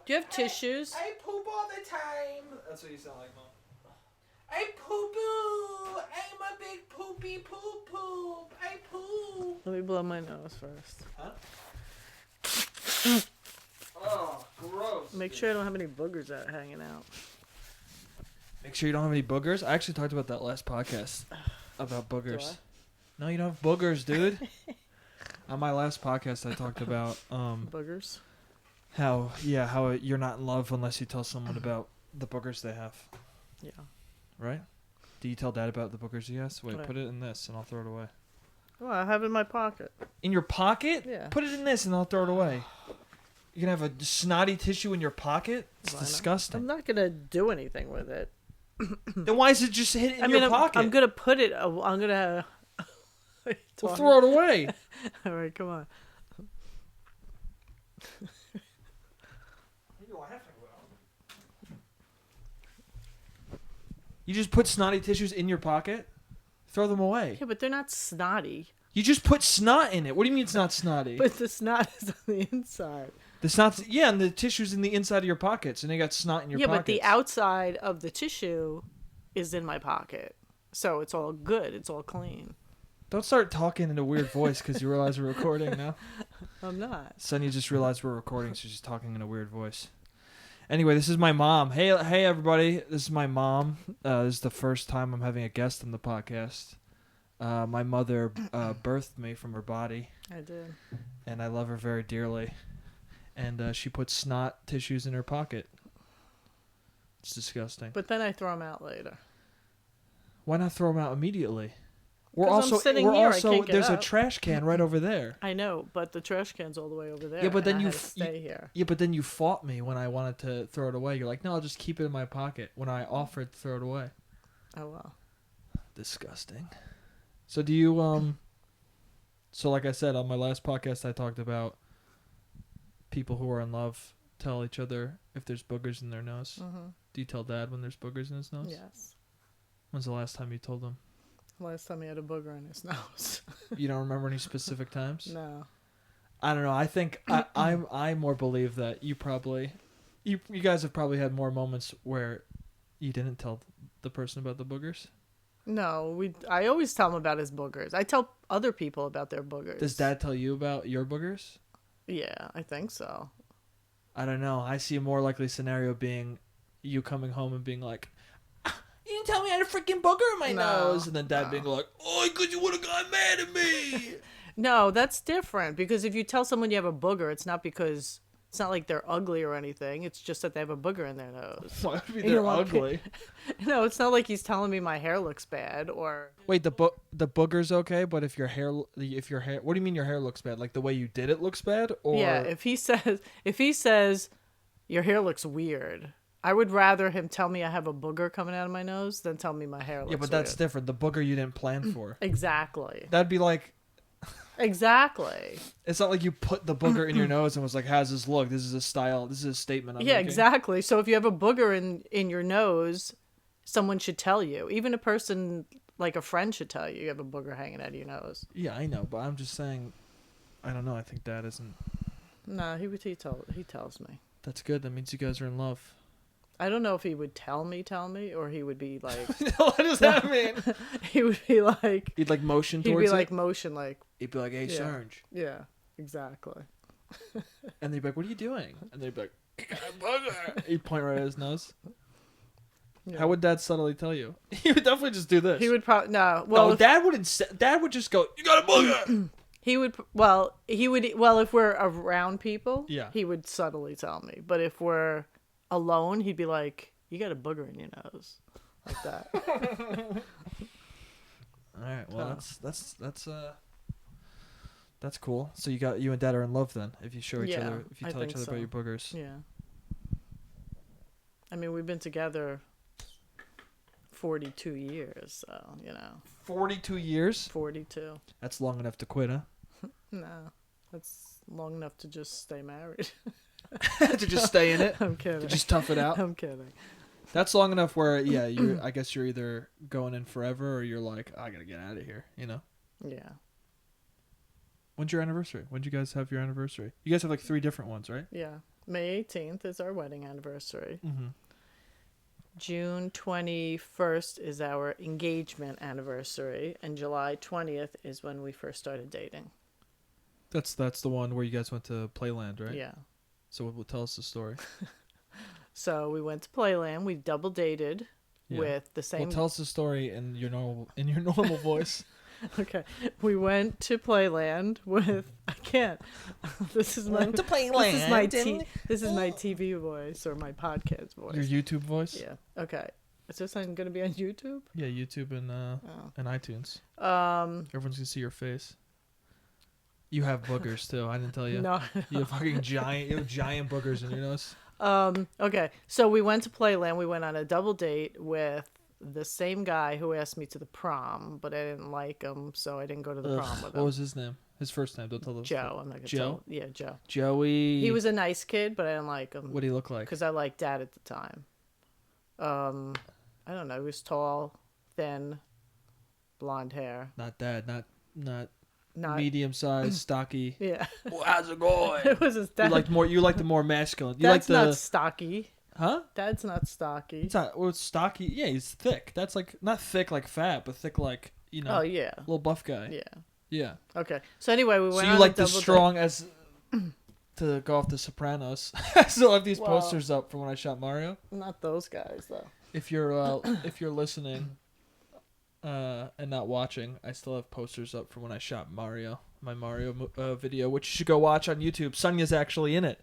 Do you have tissues? I poop all the time. That's what you sound like, Mom. I poo-poo. I'm a big poopy poop. I poop. Let me blow my nose first. Huh? Oh, gross. Make sure I don't have any boogers out hanging out. Make sure you don't have any boogers. I actually talked about that last podcast about boogers. Do I? No, you don't have boogers, dude. On my last podcast, I talked about Boogers? how you're not in love unless you tell someone about the boogers they have. Yeah. Right? Do you tell Dad about the boogers he has? Wait, Right. put it in this and I'll throw it away. Well, I have it in my pocket. In your pocket? Yeah. Put it in this and I'll throw it away. You're going to have a snotty tissue in your pocket? It's Why not? disgusting. I'm not going to do anything with it. Then why is it just hit in your pocket? I'm going to put it... I'm going to... Well, throw it away. All right, come on. You just put snotty tissues in your pocket? Throw them away. Yeah, but they're not snotty. You just put snot in it. What do you mean it's not snotty? But the snot is on the inside. The snot's, yeah, and the tissue's in the inside of your pockets, and you got snot in your pockets. Yeah, but the outside of the tissue is in my pocket. So it's all good. It's all clean. Don't start talking in a weird voice because you realize we're recording now. I'm not. Sonia just realized we're recording, so she's talking in a weird voice. Anyway, this is my mom. Hey, everybody. This is my mom. This is the first time I'm having a guest on the podcast. My mother birthed me from her body. I did. And I love her very dearly. And she puts snot tissues in her pocket. It's disgusting. But then I throw them out later. Why not throw them out immediately? I'm sitting here, I can't get there's a up. trash can right over there. I know, but the trash can's all the way over there. Yeah, but then and I you had to stay here. Yeah, but then you fought me when I wanted to throw it away. You're like, no, I'll just keep it in my pocket. When I offered to throw it away. Oh well. Disgusting. So do you So like I said on my last podcast, I talked about people who are in love tell each other if there's boogers in their nose. Mm-hmm. Do you tell Dad when there's boogers in his nose? Yes. When's the last time you told him? Last time he had a booger in his nose. You don't remember any specific times? No. I don't know. I think I more believe that you guys have probably had more moments where you didn't tell the person about the boogers. No, I always tell him about his boogers. I tell other people about their boogers. Does Dad tell you about your boogers? Yeah, I think so. I don't know. I see a more likely scenario being you coming home and being like, you didn't tell me I had a freaking booger in my nose. And then Dad being like, oh, because you would have got mad at me. No, that's different. Because if you tell someone you have a booger, it's not like they're ugly or anything. It's just that they have a booger in their nose. Why would be they're ugly? No, it's not like he's telling me my hair looks bad or... Wait, the booger's okay, but if your hair, what do you mean your hair looks bad? Like the way you did it looks bad? Or... Yeah, if he says your hair looks weird, I would rather him tell me I have a booger coming out of my nose than tell me my hair looks weird. Yeah, but that's different. The booger you didn't plan for. Exactly. That'd be like... Exactly. It's not like you put the booger in your nose and was like, how's this look? This is a style. This is a statement I'm making. Exactly. So if you have a booger in your nose, someone should tell you. Even a person, like a friend, should tell you have a booger hanging out of your nose. Yeah, I know, but I'm just saying, I don't know. I think Dad isn't... No, he tells me. That's good. That means you guys are in love. I don't know if he would tell me, or he would be like... What does that mean? He would be like... He'd like motion towards it? He'd be like motion, like... He'd be like, hey, Sarge. Yeah, exactly. And they'd be like, what are you doing? And they'd be like, booger. He'd point right at his nose. Yeah. How would Dad subtly tell you? He would definitely just do this. He would probably... No, well... No, Dad wouldn't... Dad would just go, you got a booger! He would... Well, if we're around people, yeah, he would subtly tell me. But if we're alone, he'd be like, you got a booger in your nose. Like that. All right, well, that's cool. So you and Dad are in love then, if you show each other, if you tell each other about your boogers. Yeah. I mean, we've been together 42 years, so, 42 years? 42. That's long enough to quit, huh? No, that's long enough to just stay married. To just stay in it? I'm kidding. To just tough it out? I'm kidding. That's long enough where, I guess you're either going in forever or you're like, I gotta get out of here, Yeah. When's your anniversary? When'd you guys have your anniversary? You guys have like 3 different ones, right? Yeah. May 18th is our wedding anniversary. Mm-hmm. June 21st is our engagement anniversary, and July 20th is when we first started dating. That's the one where you guys went to Playland, right? Yeah. So tell us the story. So we went to Playland. We double dated with the same. Well, tell us the story in your normal voice. Okay, we went to Playland with. I can't. This is my. To Playland. This is my TV voice or my podcast voice. Your YouTube voice. Yeah. Okay. Is this going to be on YouTube? Yeah, YouTube and iTunes. Everyone's gonna see your face. You have boogers too. I didn't tell you. No. You have fucking giant. You have giant boogers in your nose. Okay. So we went to Playland. We went on a double date with the same guy who asked me to the prom, but I didn't like him, so I didn't go to the prom with him. What was his name? His first name? Don't tell them. Joe. I'm not gonna Joe? tell. Yeah, Joe. Joey. He was a nice kid, but I didn't like him. What did he look like? Because I liked Dad at the time. I don't know. He was tall, thin, blonde hair. Not Dad. Not Not medium sized, stocky. Yeah. Well, how's it going? It was his dad. You like the more masculine. You Dad's like the not stocky. Huh? Dad's not stocky. It's not. Well, it's stocky. Yeah, he's thick. That's like not thick like fat, but thick like Oh yeah. little buff guy. Yeah. Yeah. Okay. So anyway, we went. So you on like a the double strong as to go off the Sopranos. I still have these Well- posters up from when I shot Mario. Not those guys though. If you're listening and not watching, I still have posters up from when I shot Mario. My Mario video, which you should go watch on YouTube. Sonya's actually in it.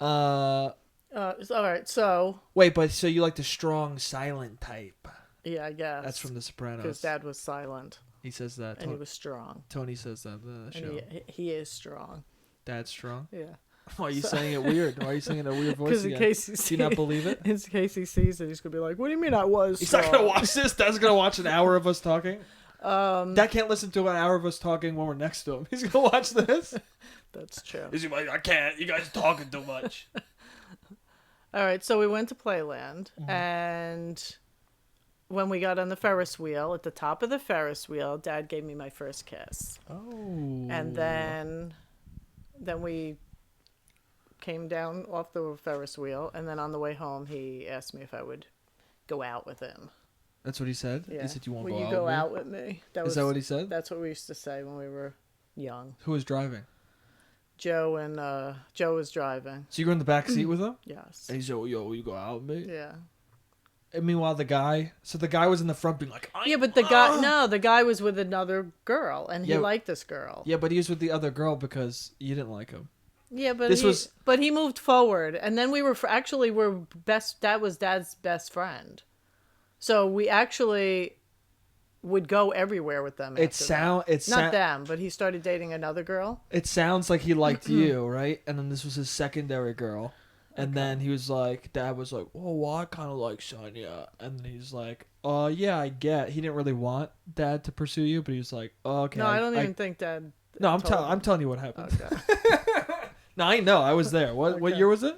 All right. So Wait, but so you like the strong, silent type? yeah, I guess That's from The Sopranos. because Dad was silent He says that. and he was strong. Tony says that in the show. And he is strong. Dad's strong. Yeah. Why are you saying it weird? Why are you saying it in a weird voice Because in again? case he Do you not believe it? in case he sees it, he's gonna be like, "What do you mean I was?" He's not strong?" gonna watch this. Dad's gonna watch an hour of us talking. Dad can't listen to an hour of us talking when we're next to him. He's gonna watch this. That's true. He's like, I can't. You guys are talking too much. All right, so we went to Playland, and when we got on the Ferris wheel, at the top of the Ferris wheel, Dad gave me my first kiss. Oh. And then we came down off the Ferris wheel, and then on the way home, he asked me if I would go out with him. That's what he said? Yeah. He said, you won't Will go you out go with me? out with me? Is that what he said? That's what we used to say when we were young. Who was driving? Joe was driving. So you were in the back seat with him? Yes. And he said, yo, will you go out with me? Yeah. And meanwhile, the guy was in the front being like, Yeah, but the guy was with another girl, and he liked this girl. Yeah, but he was with the other girl because you didn't like him. Yeah, but he moved forward, and then we were Dad was Dad's best friend, so we actually would go everywhere with them. Not them, but he started dating another girl. It sounds like he liked you, right? And then this was his secondary girl, and then he was like, Dad was like, oh, well, I kind of like Sonja, and then he's like, oh yeah, I get. He didn't really want Dad to pursue you, but he was like, oh, okay. No, I don't even think Dad. No, I'm telling you what happened. Okay. No, I know. I was there. What year was it?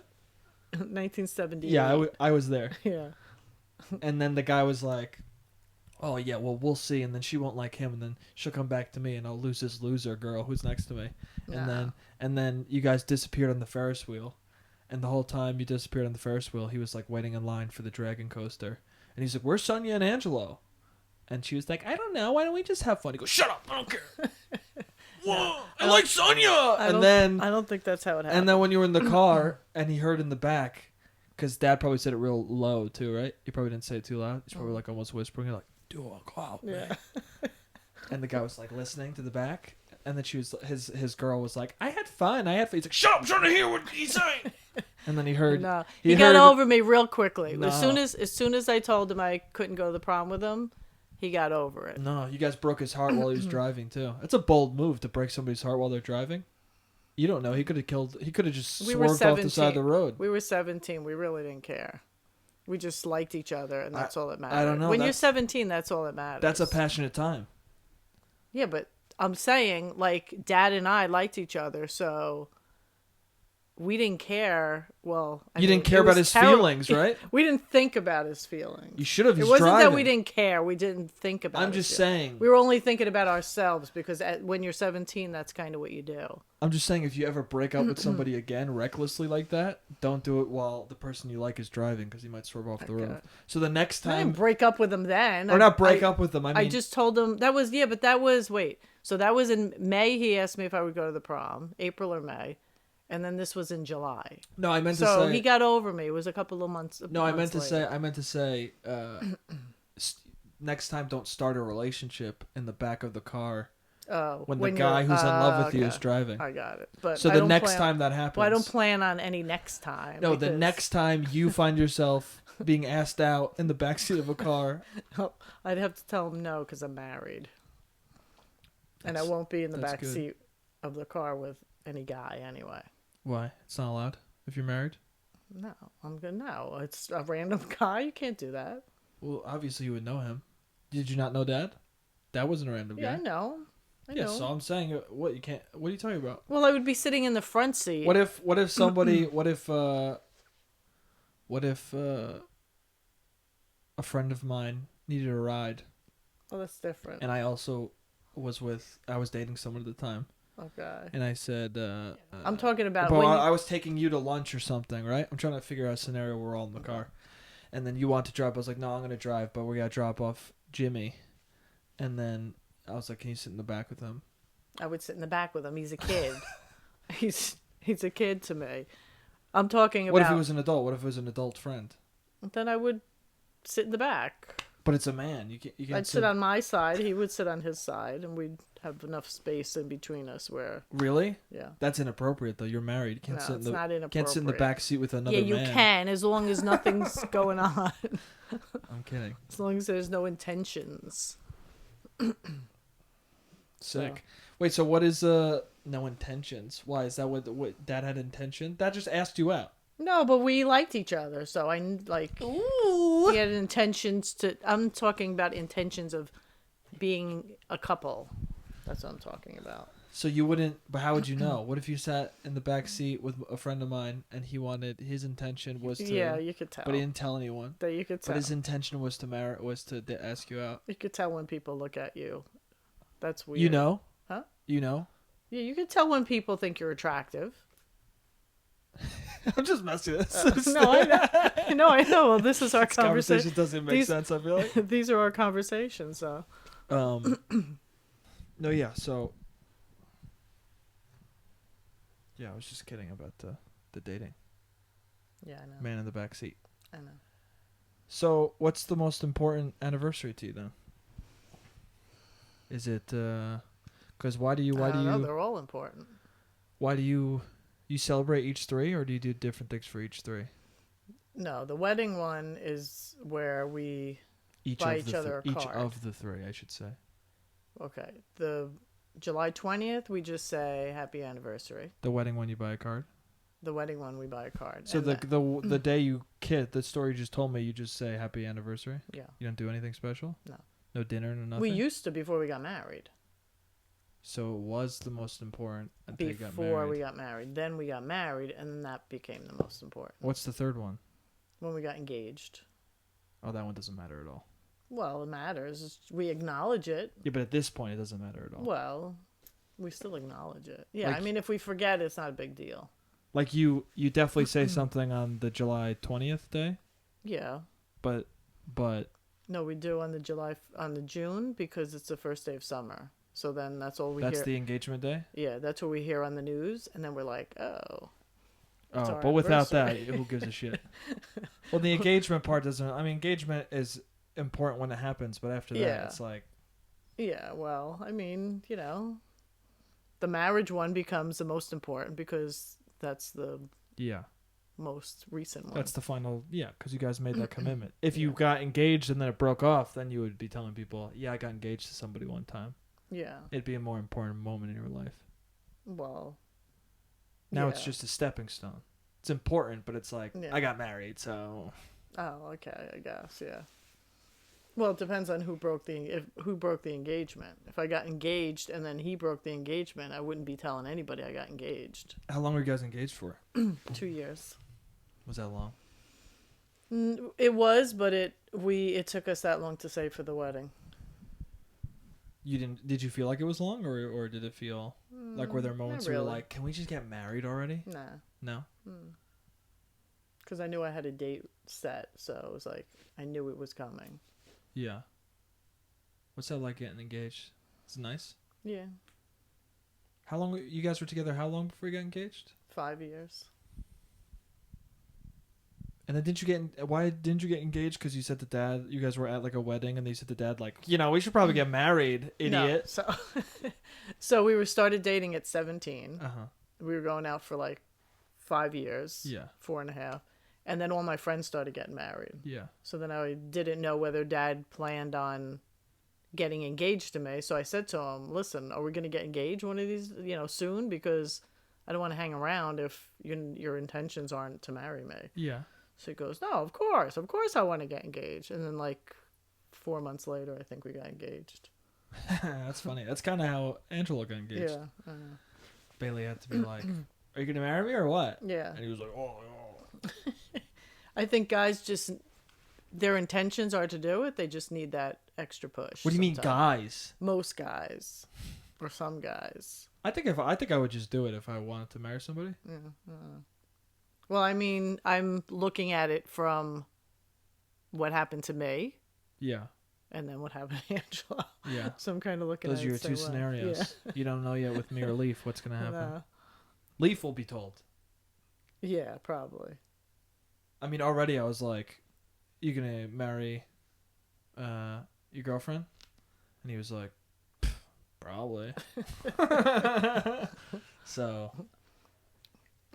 1978. Yeah, I was there. Yeah. And then the guy was like, oh, yeah, well, we'll see. And then she won't like him. And then she'll come back to me and I'll lose this loser girl who's next to me. And then you guys disappeared on the Ferris wheel. And the whole time you disappeared on the Ferris wheel, he was like waiting in line for the dragon coaster. And he's like, where's Sonja and Angelo? And she was like, I don't know. Why don't we just have fun? He goes, shut up. I don't care. Whoa, I like Sonja. I don't think that's how it happened. And then when you were in the car and he heard in the back, because Dad probably said it real low too, right? He probably didn't say it too loud. He's probably like almost whispering, like, "Do I go out, man?" Yeah. And the guy was like listening to the back, and then his girl was like, "I had fun. He's like, "Shut up! I'm trying to hear what he's saying." And then he heard. No, he got over me real quickly. No. As soon as I told him I couldn't go to the prom with him, he got over it. No, you guys broke his heart while he was driving too. That's a bold move to break somebody's heart while they're driving. You don't know. He could have just swerved off the side of the road. We were 17. We really didn't care. We just liked each other, and that's all that mattered. I don't know. When you're 17, that's all that matters. That's a passionate time. Yeah, but I'm saying, like, Dad and I liked each other, so we didn't care. Well, you didn't care about his feelings, right? We didn't think about his feelings. You should have. It wasn't that we didn't care. We didn't think about. I'm just saying. We were only thinking about ourselves because when you're 17, that's kind of what you do. I'm just saying, if you ever break up with somebody again recklessly like that, don't do it while the person you like is driving because he might swerve off the road. So the next time, I didn't break up with him then. Or not break up with him. I mean, I just told him that was but that was So that was in May. He asked me if I would go to the prom, April or May. And then this was in July. No, I meant to say. So he got over me. It was a couple of months. No, I meant to say. Next time, don't start a relationship in the back of the car. Oh, when the guy who's in love with you is driving. I got it. But so the next time that happens. Well, I don't plan on any next time. No, the next time you find yourself being asked out in the backseat of a car. I'd have to tell him no because I'm married, and I won't be in the backseat of the car with any guy anyway. Why? It's not allowed if you're married? No, I'm good. No, it's a random guy. You can't do that. Well, obviously you would know him. Did you not know Dad? Dad wasn't a random guy. Yeah, I know. Yeah, so I'm saying what you can't. What are you talking about? Well, I would be sitting in the front seat. What if somebody? what if a friend of mine needed a ride? Well, that's different. And I also was dating someone at the time. Okay. And I said, I'm talking about when I was taking you to lunch or something, right? I'm trying to figure out a scenario where we're all in the car. And then you want to drive. I was like, no, I'm going to drive, but we got to drop off Jimmy. And then I was like, can you sit in the back with him? I would sit in the back with him. He's a kid. he's a kid to me. I'm talking about... What if he was an adult? What if it was an adult friend? Then I would sit in the back. But it's a man. You can't I'd sit on my side. He would sit on his side, and we'd have enough space in between us where... Really? Yeah. That's inappropriate, though. You're married. You can't sit in the... not inappropriate. Can't sit in the back seat with another man. Yeah, you can, as long as nothing's going on. I'm kidding. As long as there's no intentions. Sick. So. Wait, so what is no intentions? Why? Is that what Dad had intention? Dad just asked you out. No, but we liked each other, so I Ooh. He had intentions to... I'm talking about intentions of being a couple. That's what I'm talking about. So you wouldn't... But how would you know? What if you sat in the back seat with a friend of mine and his intention was to... Yeah, you could tell. But he didn't tell anyone. That you could tell. But his intention was to ask you out. You could tell when people look at you. That's weird. You know? Huh? You know? Yeah, you could tell when people think you're attractive. I'm just messing with this. No, I know. I know. Well, this is our conversation. Conversation doesn't make sense, I feel like. These are our conversations, so. No, yeah, so... Yeah, I was just kidding about the dating. Yeah, I know. Man in the back seat. I know. So, what's the most important anniversary to you, then? Is it... Because why do you... No, they're all important. Why do you celebrate each three, or do you do different things for each three? No, the wedding one is where we buy each other a card. Each of the three, I should say. Okay. The July 20th, we just say happy anniversary. The wedding one, you buy a card? The wedding one, we buy a card. So the day you the story you just told me, you just say happy anniversary? Yeah. You don't do anything special? No. No dinner, no nothing? We used to before we got married. So it was the most important until you got married. Before we got married. Then we got married, and then that became the most important. What's the third one? When we got engaged. Oh, that one doesn't matter at all. Well, it matters. We acknowledge it. Yeah, but at this point, it doesn't matter at all. Well, we still acknowledge it. Yeah, like, I mean, if we forget, it's not a big deal. Like you definitely say something on the July 20th day? Yeah. But... No, we do on the June, because it's the first day of summer. So then that's all we hear. That's the engagement day? Yeah, that's what we hear on the news, and then we're like, oh. Oh, but without that, who gives a shit? Well, the engagement part doesn't... I mean, engagement is important when it happens, but after that, it's like... Yeah, well, I mean, the marriage one becomes the most important because that's the most recent one. That's the final... Yeah, because you guys made that commitment. If you got engaged and then it broke off, then you would be telling people, yeah, I got engaged to somebody one time. Yeah. It'd be a more important moment in your life. Well... Now it's just a stepping stone. It's important, but it's like, I got married, so... Oh, okay, I guess, yeah. Well, it depends on who broke the engagement. If I got engaged and then he broke the engagement, I wouldn't be telling anybody I got engaged. How long were you guys engaged for? 2 years. Was that long? It was, but it took us that long to save for the wedding. You didn't? Did you feel like it was long, or did it feel like, were there moments where you were like, can we just get married already? Nah. No. Because I knew I had a date set, so it was like I knew it was coming. Yeah. What's that like getting engaged? Is it nice? Yeah. How long you guys were together? How long before you got engaged? 5 years. And then why didn't you get engaged? Because you said to dad, you guys were at like a wedding, and they said to dad, like, we should probably get married, idiot. No, so we started dating at 17. Uh-huh. We were going out for like 5 years. Yeah. 4.5. And then all my friends started getting married. Yeah. So then I didn't know whether dad planned on getting engaged to me. So I said to him, listen, are we going to get engaged one of these, soon? Because I don't want to hang around if your intentions aren't to marry me. Yeah. So he goes, no, of course I want to get engaged. And then like 4 months later, I think we got engaged. That's funny. That's kind of how Angela got engaged. Yeah. I know. Bailey had to be like, are you going to marry me or what? Yeah. And he was like, oh. I think guys their intentions are to do it. They just need that extra push. What do you mean guys? Most guys. Or some guys. I think I would just do it if I wanted to marry somebody. Yeah. Well, I mean, I'm looking at it from what happened to me. Yeah. And then what happened to Angela. Yeah. So I'm kind of looking at it. Those are your two scenarios. Yeah. You don't know yet with me or Leaf what's going to happen. No. Leaf will be told. Yeah, probably. I mean, already I was like, you going to marry your girlfriend? And he was like, probably. So.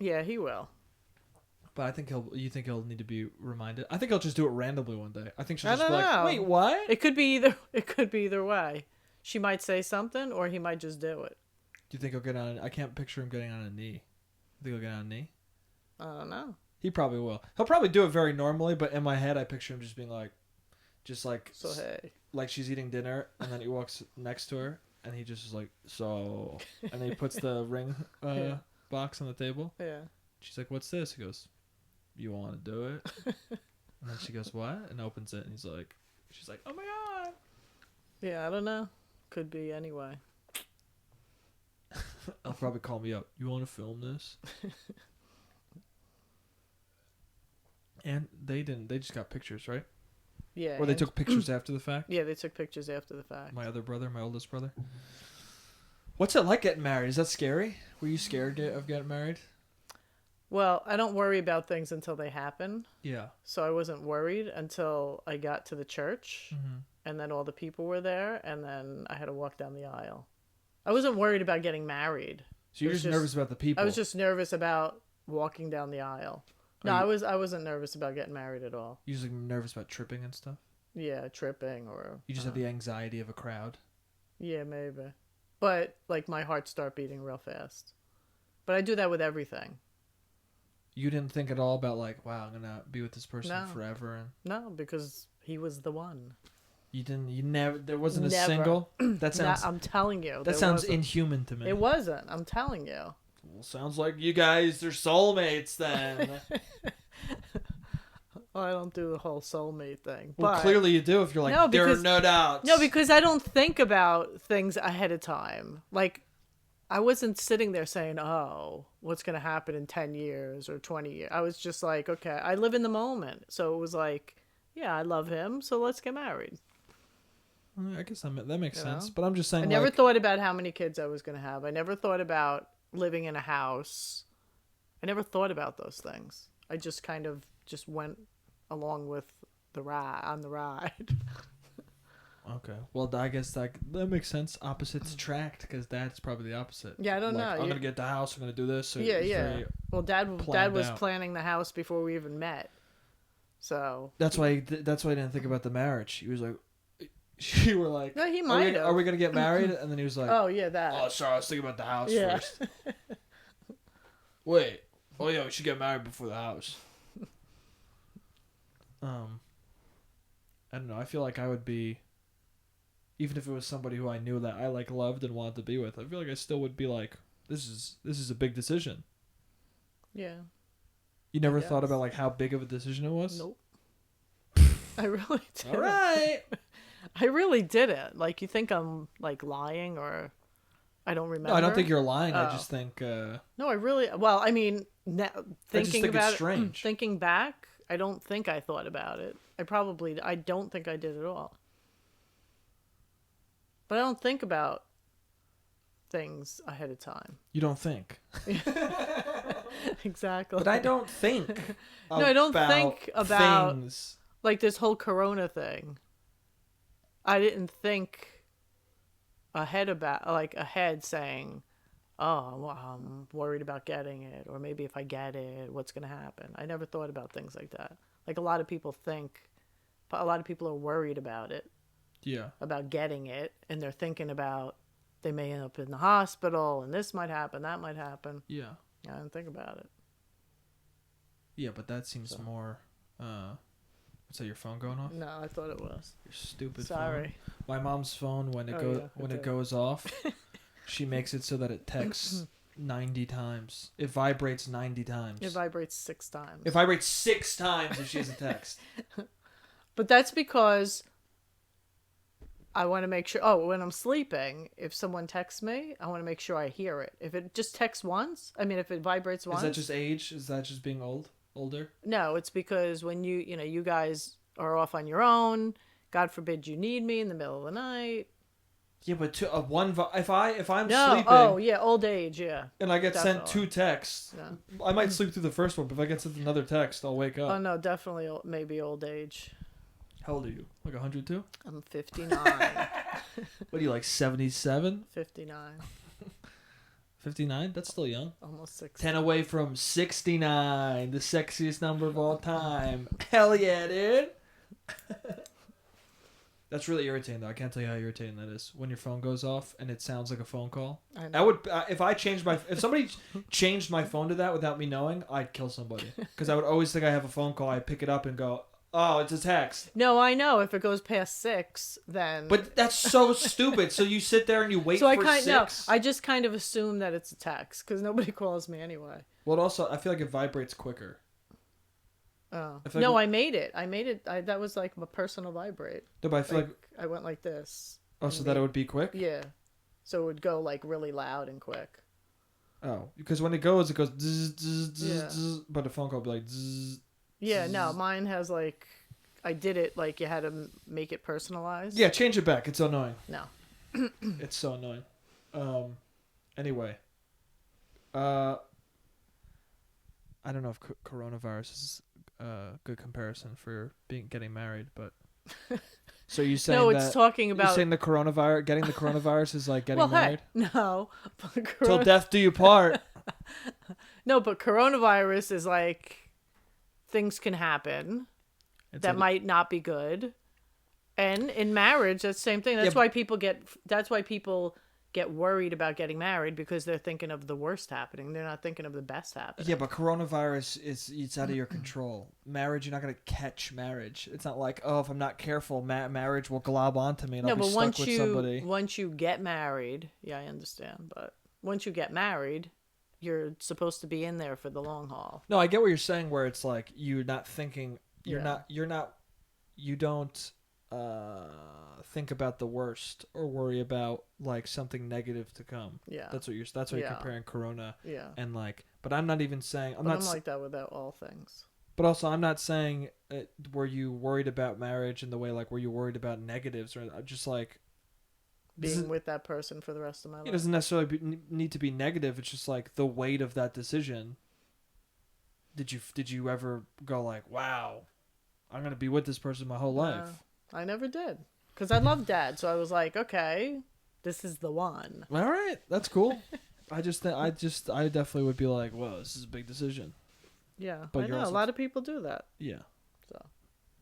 Yeah, he will. But I think you think he'll need to be reminded. I think he'll just do it randomly one day. I think she'll just be like, wait, what? It could be either way. She might say something or he might just do it. Do you think he'll get on? I can't picture him getting on a knee. You think he'll get on a knee? I don't know. He probably will. He'll probably do it very normally, but in my head I picture him just being like, so hey. Like she's eating dinner and then he walks next to her and he just is like, so, and then he puts the ring box on the table. Yeah. She's like, what's this? He goes, you want to do it? And then she goes, what? And opens it and she's like, oh my God. Yeah, I don't know. Could be anyway. I'll probably call me up. You want to film this? And they didn't. They just got pictures, right? Yeah. Or they took pictures after the fact? Yeah, they took pictures after the fact. My oldest brother. What's it like getting married? Is that scary? Were you scared of getting married? Well, I don't worry about things until they happen. Yeah. So I wasn't worried until I got to the church. Mm-hmm. And then all the people were there. And then I had to walk down the aisle. I wasn't worried about getting married. So you're just nervous about the people? I was just nervous about walking down the aisle. No, I wasn't nervous about getting married at all. You just nervous about tripping and stuff? Yeah, tripping or... You just have the anxiety of a crowd? Yeah, maybe. But, like, my heart start beating real fast. But I do that with everything. You didn't think at all about, like, wow, I'm going to be with this person forever? No, because he was the one. You never, there wasn't a single? That sounds... I'm telling you. That sounds inhuman to me. It wasn't. I'm telling you. Well, sounds like you guys are soulmates then. Well, I don't do the whole soulmate thing. Well, but clearly you do if you're like, there are no doubts. No, because I don't think about things ahead of time. Like, I wasn't sitting there saying, oh, what's going to happen in 10 years or 20 years. I was just like, okay, I live in the moment. So it was like, yeah, I love him, so let's get married. I guess that makes sense. But I'm just saying, I never thought about how many kids I was going to have. I never thought about living in a house. I never thought about those things. I just kind of just went along with the ride. Okay. Well, I guess that makes sense. Opposites attract, because Dad's probably the opposite. Yeah, I don't know. I'm going to get the house. I'm going to do this. So yeah. Well, Dad was planning the house before we even met. So that's why I didn't think about the marriage. He was like, you were like, no, he might have. Are we going to get married? And then he was like, oh, yeah, that. Oh, sorry, I was thinking about the house first. Wait. Oh, yeah, we should get married before the house. I don't know. I feel like I would be, even if it was somebody who I knew that I like loved and wanted to be with. I feel like I still would be like, this is a big decision. Yeah. You never thought about like how big of a decision it was? Nope. I really didn't. All right. I really didn't. Like, you think I'm like lying or I don't remember? No, I don't think you're lying. I just think. No, I really. Well, I mean, thinking about it's strange. Thinking back, I don't think I thought about it. I don't think I did at all. But I don't think about things ahead of time. You don't think. Exactly. But I don't think. No, I don't think about things. Like this whole Corona thing. I didn't think ahead saying, oh, well, I'm worried about getting it, or maybe if I get it, what's going to happen. I never thought about things like that. Like a lot of people are worried about it. Yeah. About getting it, and they're thinking about they may end up in the hospital, and this might happen, that might happen. Yeah. I didn't think about it. Yeah, but that seems more. Is that your phone going off? No, I thought it was. Your stupid Sorry. phone. My mom's phone, when it goes off, she makes it so that it texts 90 times. It vibrates 90 times. It vibrates 6 times. It vibrates 6 times if she has a text. But that's because I want to make sure. Oh, when I'm sleeping, if someone texts me, I want to make sure I hear it. If it just texts once, if it vibrates once. Is that just age? Is that just being older? No, it's because when you guys are off on your own, God forbid you need me in the middle of the night. Yeah, but if I'm no, sleeping. Oh, yeah, old age, yeah. And I get sent 2 texts. Yeah. I might sleep through the first one, but if I get sent another text, I'll wake up. Oh, no, definitely maybe old age. How old are you? Like 102? I'm 59. What are you, like 77? 59. 59? That's still young. Almost 60. 10 away from 69, the sexiest number of all time. Hell yeah, dude. That's really irritating, though. I can't tell you how irritating that is when your phone goes off and it sounds like a phone call. I know. That would if somebody changed my phone to that without me knowing, I'd kill somebody because I would always think I have a phone call. I pick it up and go, oh, it's a text. No, I know. If it goes past 6, then. But that's so stupid. So you sit there and you wait so for 6. No, I just kind of assume that it's a text because nobody calls me anyway. Well, also, I feel like it vibrates quicker. Oh. Like No, I made it. That was like a personal vibrate. No, but I feel like I went like this. Oh, so that it would be quick? Yeah. So it would go like really loud and quick. Oh, because when it goes zzz, zzz, zzz, zzz, but a phone call would be like zzz. Yeah, no, mine has like, I did it like you had to make it personalized. Yeah, change it back. It's annoying. No. It's so annoying. Anyway. I don't know if coronavirus is a good comparison for getting married, but so you saying no, it's talking about you're saying getting the coronavirus is like getting married? No, till death do you part. No, but coronavirus is like things can happen that might not be good, and in marriage, that's the same thing. That's why people get worried about getting married because they're thinking of the worst happening. They're not thinking of the best happening. Yeah, but coronavirus it's out of your control. Marriage, you're not going to catch marriage. It's not like, oh, if I'm not careful, marriage will glob onto me and I'll be stuck with somebody. Once you get married, yeah, I understand, but once you get married, you're supposed to be in there for the long haul. No, I get what you're saying where it's like you're not thinking, you don't think about the worst or worry about like something negative to come. Yeah, that's what you're comparing corona. Yeah, and like, but I'm not even saying I'm like that without all things. But also, I'm not saying were you worried about marriage in the way like were you worried about negatives or just like being with that person for the rest of my life. It doesn't necessarily need to be negative. It's just like the weight of that decision. Did you ever go like, wow, I'm gonna be with this person my whole life? I never did. Because I love Dad, so I was like, okay, this is the one. All right, that's cool. I definitely would be like, whoa, this is a big decision. Yeah, but I know a lot of people do that. Yeah. So.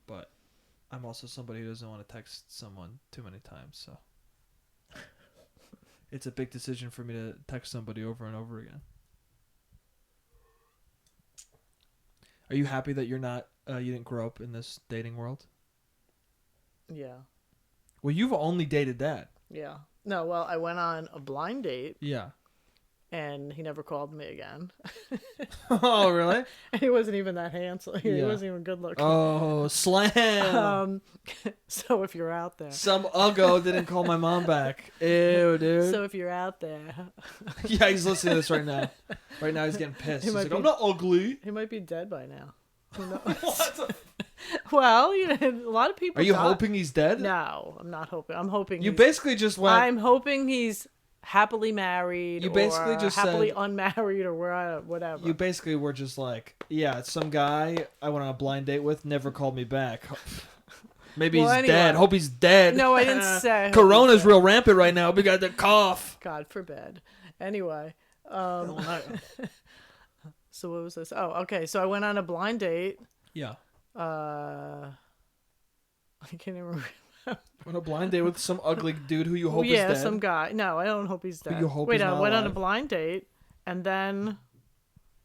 But I'm also somebody who doesn't want to text someone too many times, so it's a big decision for me to text somebody over and over again. Are you happy that you're not? You didn't grow up in this dating world? Yeah. Well, you've only dated Dad. Yeah. No, well, I went on a blind date. Yeah. And he never called me again. Oh, really? And he wasn't even that handsome. He wasn't even good looking. Oh, slam. So if you're out there. Some uggo didn't call my mom back. Ew, dude. So if you're out there. Yeah, he's listening to this right now. Right now he's getting pissed. He's like, I'm not ugly. He might be dead by now. Who knows? Well, a lot of people. Are you hoping he's dead? No, I'm not hoping. I'm hoping. You basically just went. I'm hoping he's happily married. You basically or just happily unmarried or whatever. You basically were just like, yeah, some guy I went on a blind date with never called me back. Maybe he's dead. Hope he's dead. No, I didn't say. Corona's real rampant right now. We got the cough. God forbid. Anyway. So what was this? Oh, okay. So I went on a blind date. Yeah. I can't even remember. On a blind date with some ugly dude who you hope is dead. Yeah, some guy. No, I don't hope he's dead. Who you hope Wait, is I not went alive. on a blind date, and then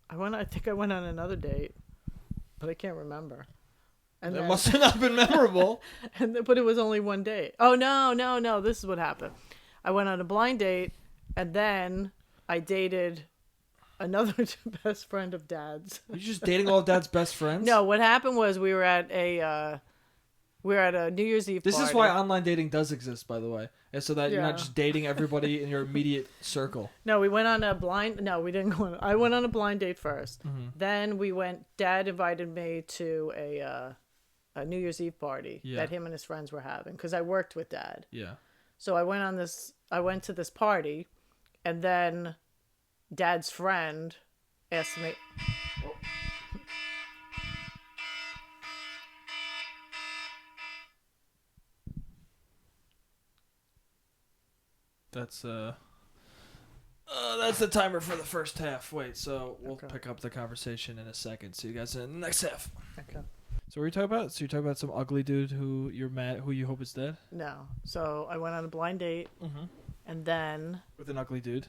I think I went on another date, but I can't remember. And it must have not been memorable. But it was only one date. Oh, no. This is what happened. I went on a blind date, and then I dated another best friend of Dad's. Were you just dating all of Dad's best friends? No, what happened was we were at a New Year's Eve party. This is why online dating does exist, by the way. Is so that you're not just dating everybody in your immediate circle. No, we went on a blind... No, we didn't go on... I went on a blind date first. Mm-hmm. Then Dad invited me to a New Year's Eve party that him and his friends were having. Because I worked with Dad. Yeah. So I went to this party. And then Dad's friend asked me... Oh. That's the timer for the first half. Wait, so we'll pick up the conversation in a second. See you guys in the next half. Okay. So what are you talking about? So you're talking about some ugly dude who you hope is dead? No. So I went on a blind date, and then with an ugly dude,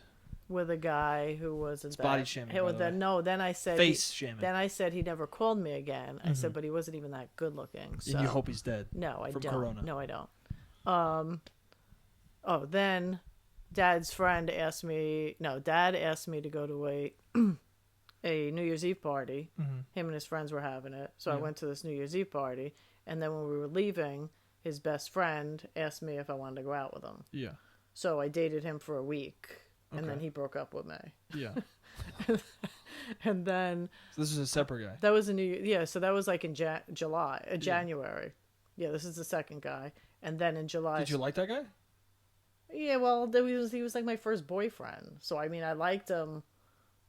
with a guy who was body shaming. Then I said face shaming. Then I said he never called me again. I said, but he wasn't even that good looking. So. And you hope he's dead? No, I from don't. Corona. No, I don't. Then Dad's friend asked me. No, Dad asked me to go to a New Year's Eve party. Mm-hmm. Him and his friends were having it, so I went to this New Year's Eve party. And then when we were leaving, his best friend asked me if I wanted to go out with him. Yeah. So I dated him for a week, and then he broke up with me. Yeah. And then. So this is a separate guy. That was so that was like in January. Yeah, this is the second guy, and then in July. Did you like that guy? Yeah, well, he was like my first boyfriend. So, I mean, I liked him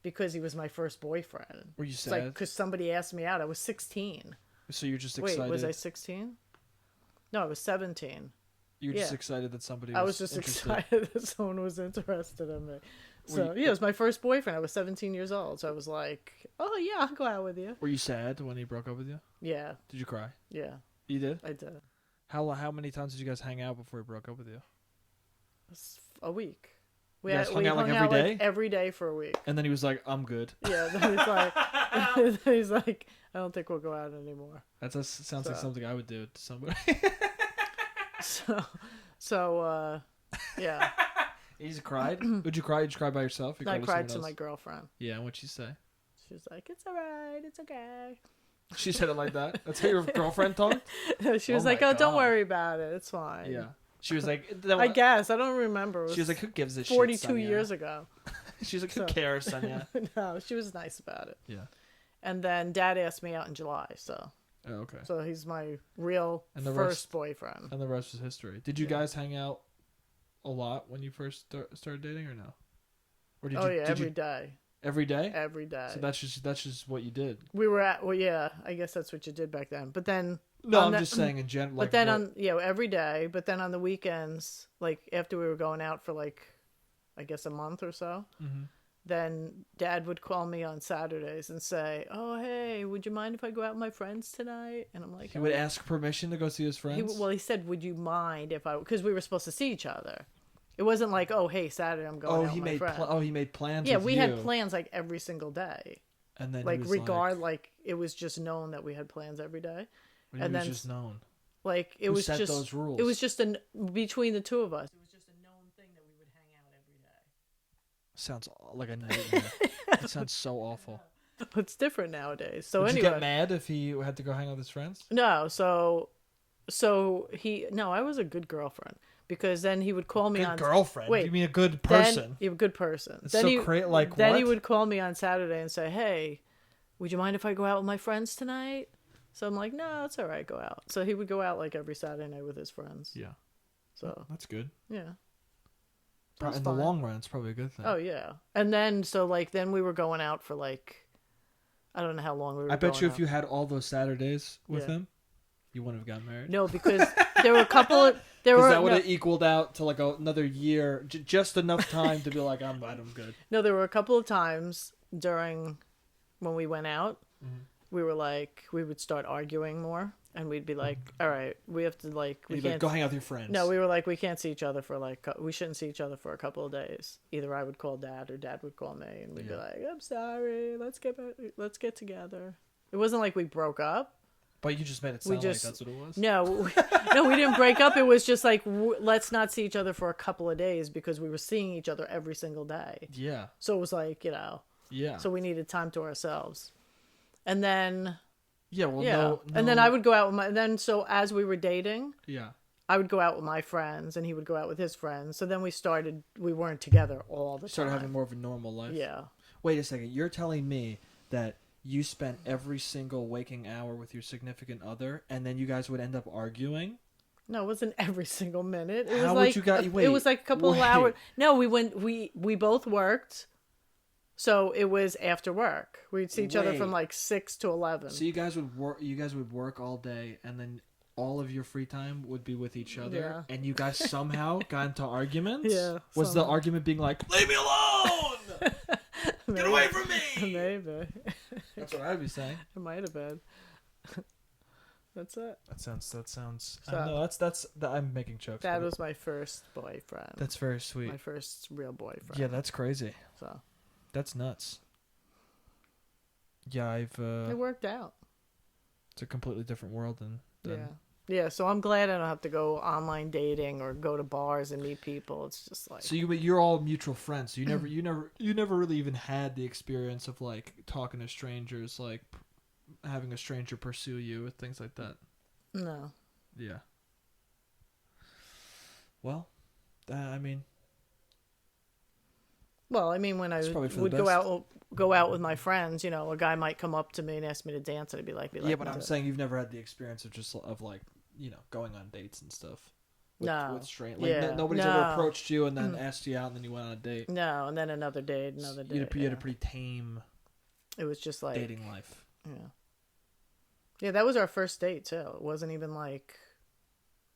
because he was my first boyfriend. Were you sad? Because somebody asked me out. I was 16. So you're just excited? Wait, was I 16? No, I was 17. You were just excited that somebody was I was just interested. excited that someone was interested in me. So, it was my first boyfriend. I was 17 years old. So I was like, oh, yeah, I'll go out with you. Were you sad when he broke up with you? Yeah. Did you cry? Yeah. You did? I did. How many times did you guys hang out before he broke up with you? A week. We hung out every day? Like every day for a week. And then he was like, I'm good. Yeah, then he's like, I don't think we'll go out anymore. That sounds like something I would do to somebody. Yeah. You just cried? Would you cry? Did you cry by yourself? I cried to my girlfriend. Yeah, and what'd she say? She was like, it's all right, it's okay. She said it like that? That's how your girlfriend talked? She was like, don't worry about it, it's fine. Yeah. She was like... I guess. I don't remember. She was like, who gives a shit, 42 years ago. She was like, who cares, Sonia? No, she was nice about it. Yeah. And then Dad asked me out in July, so... Oh, okay. So he's my real first boyfriend. And the rest is history. Did you guys hang out a lot when you first started dating, or no? Or did every day. Every day? Every day. So that's just what you did. We were I guess that's what you did back then. But then... No, I'm just saying in general. But then every day. But then on the weekends, like after we were going out for like, I guess a month or so, then Dad would call me on Saturdays and say, "Oh, hey, would you mind if I go out with my friends tonight?" And I'm like, he would ask permission to go see his friends. He said, "Would you mind if I?" Because we were supposed to see each other. It wasn't like, "Oh, hey, Saturday I'm going out with my friend." He made plans. Yeah, we had plans like every single day. And then it was just known that we had plans every day. And then just known. Like it Who was set just those rules? It was just between the two of us. It was just a known thing that we would hang out every day. Sounds like a nightmare. It sounds so awful. It's different nowadays. So Would anyway, you get mad if he had to go hang out with his friends? no. I was a good girlfriend because then he would call me Good on girlfriend? Wait, you mean a good person? You're a good person. It's then so he, like then what? he would call me on Saturday and say, "Hey, would you mind if I go out with my friends tonight?" So I'm like, "No, it's all right. Go out." So he would go out like every Saturday night with his friends. Yeah. So That's good. yeah. In the long run, it's probably a good thing. Oh yeah. And then then we were going out for like, I don't know how long we were. I bet you out. if you had all those Saturdays with him, you wouldn't have gotten married. No, because there were a couple of that would have equaled out to like another year, just enough time to be like, I'm good. No, there were a couple of times during when we went out, we were like, we would start arguing more, and we'd be like, all right, we have to we can't go hang out with your friends. No, we were like, we can't see each other for we shouldn't see each other for a couple of days. Either I would call Dad or Dad would call me, and we'd be like, I'm sorry, let's get together. It wasn't like we broke up. But you just made it sound like that's what it was. No, no, we didn't break up. It was just like, let's not see each other for a couple of days because we were seeing each other every single day. Yeah. So it was like, Yeah. So we needed time to ourselves. And then... Yeah, well, no. And then I would go out with so as we were dating... Yeah. I would go out with my friends, and he would go out with his friends. So then we weren't together all the time. Started having more of a normal life. Yeah. Wait a second. You're telling me that you spent every single waking hour with your significant other, and then you guys would end up arguing? No, it wasn't every single minute. It How was would you guys... Wait, it was like a couple of hours. No, we both worked. So it was after work. We'd see each other from like 6 to 11. So you guys would work. You guys would work all day, and then all of your free time would be with each other. Yeah. And you guys somehow got into arguments. Yeah. Was the argument being like, "Leave me alone! Get away from me!" Maybe. That's what I'd be saying. It might have been. That's it. That sounds. I don't know. That's. I'm making jokes. That was my first boyfriend. That's very sweet. My first real boyfriend. Yeah, that's crazy. So. That's nuts. Yeah, it worked out. It's a completely different world than Yeah. So I'm glad I don't have to go online dating or go to bars and meet people. It's just like so you're all mutual friends. So you never really even had the experience of like talking to strangers, like having a stranger pursue you and things like that. No. Yeah. Well, I mean. Well, I mean, when I would go out with my friends, a guy might come up to me and ask me to dance, and I'd be like, yeah, but I'm saying you've never had the experience of like going on dates and stuff. With strangers. Nobody's ever approached you and then asked you out, and then you went on a date. No, and then another date. You had a pretty tame. It was just like dating life. Yeah. Yeah, that was our first date too. It wasn't even like.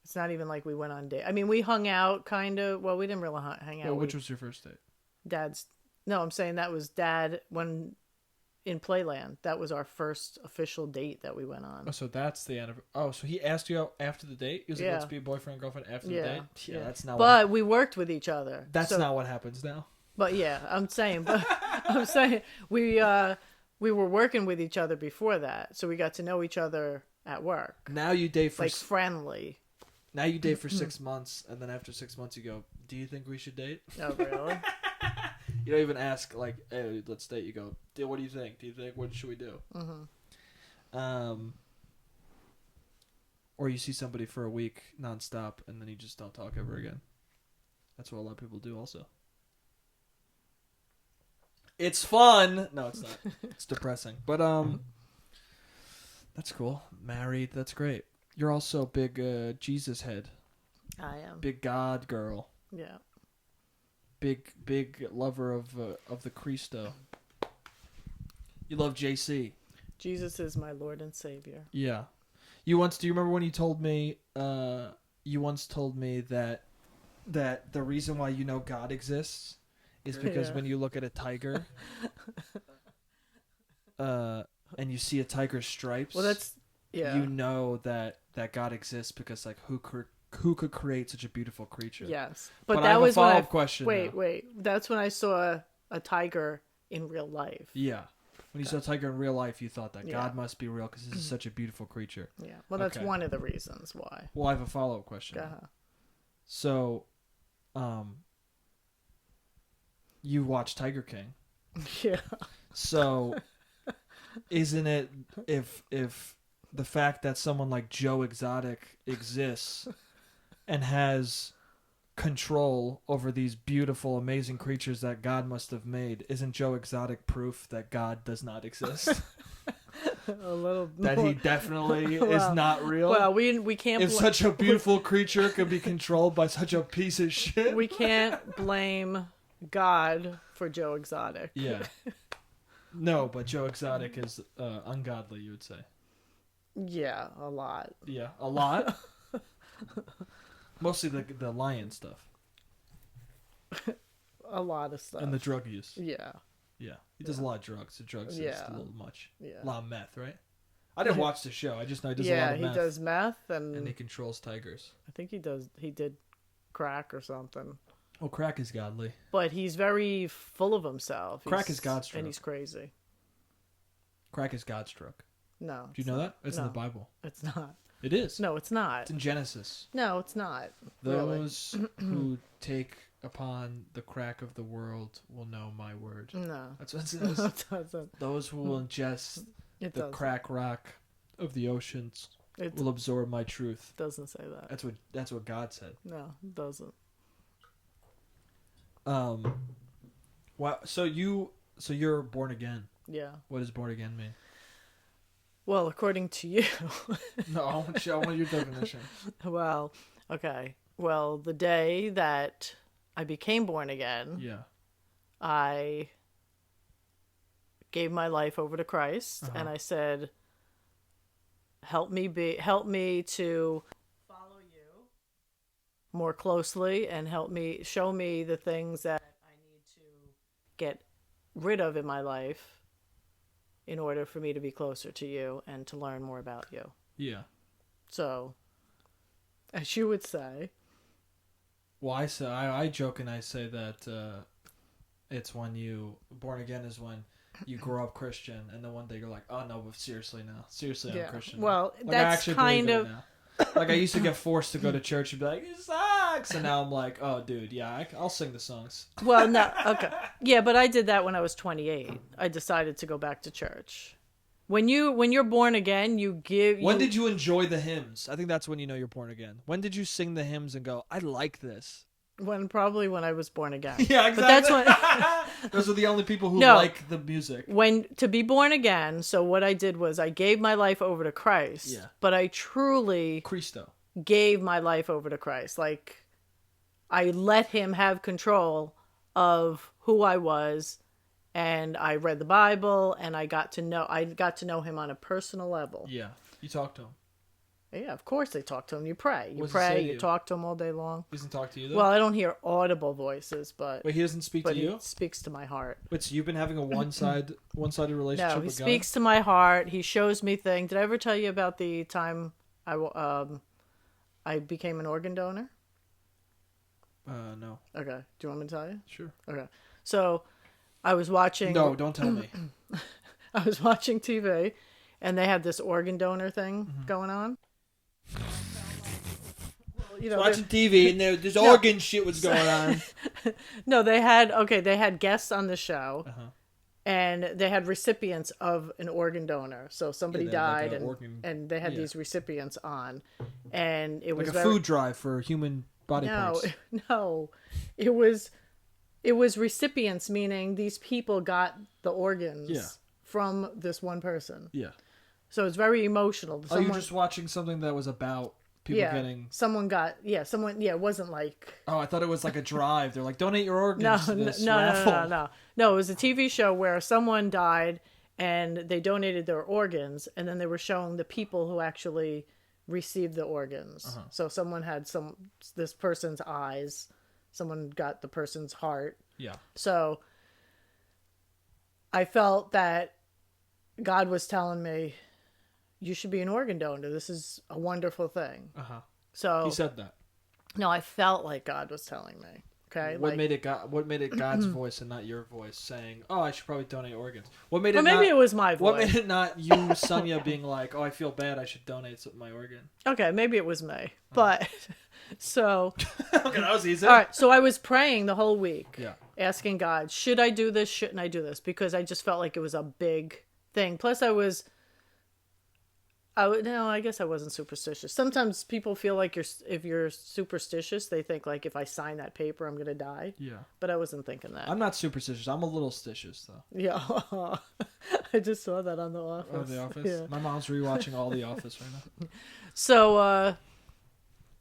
It's not even like we went on date. I mean, we hung out kind of. Well, we didn't really hang out. Well, which was your first date? I'm saying that was Dad when in Playland. That was our first official date that we went on. Oh, so that's the end of it. Oh, so he asked you out after the date? He was like, let's be boyfriend and girlfriend after the date? Yeah, that's not But we worked with each other. That's not what happens now. But yeah, I'm saying we were working with each other before that. So we got to know each other at work. Now you date for friendly. Now you date for 6 months, and then after 6 months you go, do you think we should date? Oh, really? You don't even ask, like, hey, let's date. You go, what do you think? What should we do? Mm-hmm. Or you see somebody for a week nonstop, and then you just don't talk ever again. That's what a lot of people do also. It's fun! No, it's not. It's depressing. But, that's cool. Married, that's great. You're also a big Jesus head. I am. Big God girl. Yeah. Big lover of the Cristo. You love JC. Jesus is my Lord and Savior. Yeah. Do you remember when you told me? You once told me that the reason why God exists is because when you look at a tiger, and you see a tiger's stripes. Well, that's you know that God exists because like who could create such a beautiful creature? Yes, but that I have was a follow-up question. Wait. That's when I saw a tiger in real life. Yeah. When you saw a tiger in real life, you thought that God must be real because this is such a beautiful creature. Yeah. Well, that's one of the reasons why. Well, I have a follow-up question. So, you watch Tiger King. Yeah. So, isn't it if the fact that someone like Joe Exotic exists and has control over these beautiful, amazing creatures that God must have made, isn't Joe Exotic proof that God does not exist? A little that more. He definitely is not real. Well, we can't. If such a beautiful creature could be controlled by such a piece of shit, we can't blame God for Joe Exotic. Yeah. No, but Joe Exotic is ungodly, you would say. Yeah, a lot. Yeah, a lot. Mostly the lion stuff. A lot of stuff. And the drug use. Yeah. Yeah. He does a lot of drugs. The drugs is a little much. Yeah. A lot of meth, right? I didn't watch the show. I just know he does a lot of meth. Yeah, he does meth and he controls tigers. I think he did crack or something. Oh, crack is godly. But he's very full of himself. Crack is God's drug. And he's crazy. Crack is God's drug. No. Do you know that? It's in the Bible. It's not. It is. No, it's not. It's in Genesis. No, it's not. Those who take upon the crack of the world will know my word. No. That's what it says. It doesn't. Those who will ingest the crack rock of the oceans will absorb my truth. Doesn't say that. That's what God said. No, it doesn't. Wow. So you're born again. Yeah. What does born again mean? Well, according to you. No, I want your definition. Well, okay. Well, the day that I became born again, I gave my life over to Christ, and I said, help me to follow you more closely and show me the things that I need to get rid of in my life in order for me to be closer to you and to learn more about you. Yeah. So, as you would say. Well, I joke and I say that it's when born again is when you grow up Christian and then one day you're like, oh no, but seriously now. Seriously, I'm Christian. Well, like, that's kind of... Like I used to get forced to go to church and be like, it sucks. And now I'm like, oh dude, yeah, I'll sing the songs. Well, no, okay. Yeah, but I did that when I was 28. I decided to go back to church. When you're born again, When did you enjoy the hymns? I think that's when you know you're born again. When did you sing the hymns and go, I like this? Probably when I was born again. Yeah, exactly. But that's when those are the only people who like the music. To be born again, so what I did was I gave my life over to Christ. Yeah. But I truly Christo gave my life over to Christ. Like I let him have control of who I was, and I read the Bible and I got to know him on a personal level. Yeah. You talked to him. Yeah, of course they talk to him. You pray. You talk to him all day long. He doesn't talk to you, though? Well, I don't hear audible voices, but... Wait, he doesn't speak to you? He speaks to my heart. Wait, so you've been having a one-sided relationship with God? No, he speaks to my heart. He shows me things. Did I ever tell you about the time I became an organ donor? No. Okay. Do you want me to tell you? Sure. Okay. So, I was watching... No, don't tell me. I was watching TV, and they had this organ donor thing going on. Watching TV and there's organ shit was going on. No, they had guests on the show, and they had recipients of an organ donor. So somebody died, and they had these recipients on, and it was like a food drive for human body parts. No, it was recipients, meaning these people got the organs from this one person. Yeah. So it's very emotional. You're just watching something that was about people getting... It wasn't like... Oh, I thought it was like a drive. They're like, donate your organs to this raffle. No, it was a TV show where someone died and they donated their organs, and then they were showing the people who actually received the organs. So someone had this person's eyes, someone got the person's heart. Yeah. So I felt that God was telling me, you should be an organ donor. This is a wonderful thing. So he said that. No, I felt like God was telling me. Okay, what made it God's voice and not your voice saying, "Oh, I should probably donate organs"? What made it? Or maybe it was my voice. What made it not you, Sonja, being like, "Oh, I feel bad. I should donate my organ"? Okay, maybe it was me, but so. Okay, that was easy. All right, so I was praying the whole week, yeah, asking God, should I do this? Shouldn't I do this? Because I just felt like it was a big thing. Plus, I guess I wasn't superstitious. Sometimes people feel like if you're superstitious, they think like if I sign that paper, I'm gonna die. Yeah. But I wasn't thinking that. I'm not superstitious. I'm a little stitious though. Yeah. I just saw that on The Office. Oh, The Office. Yeah. My mom's rewatching all The Office right now.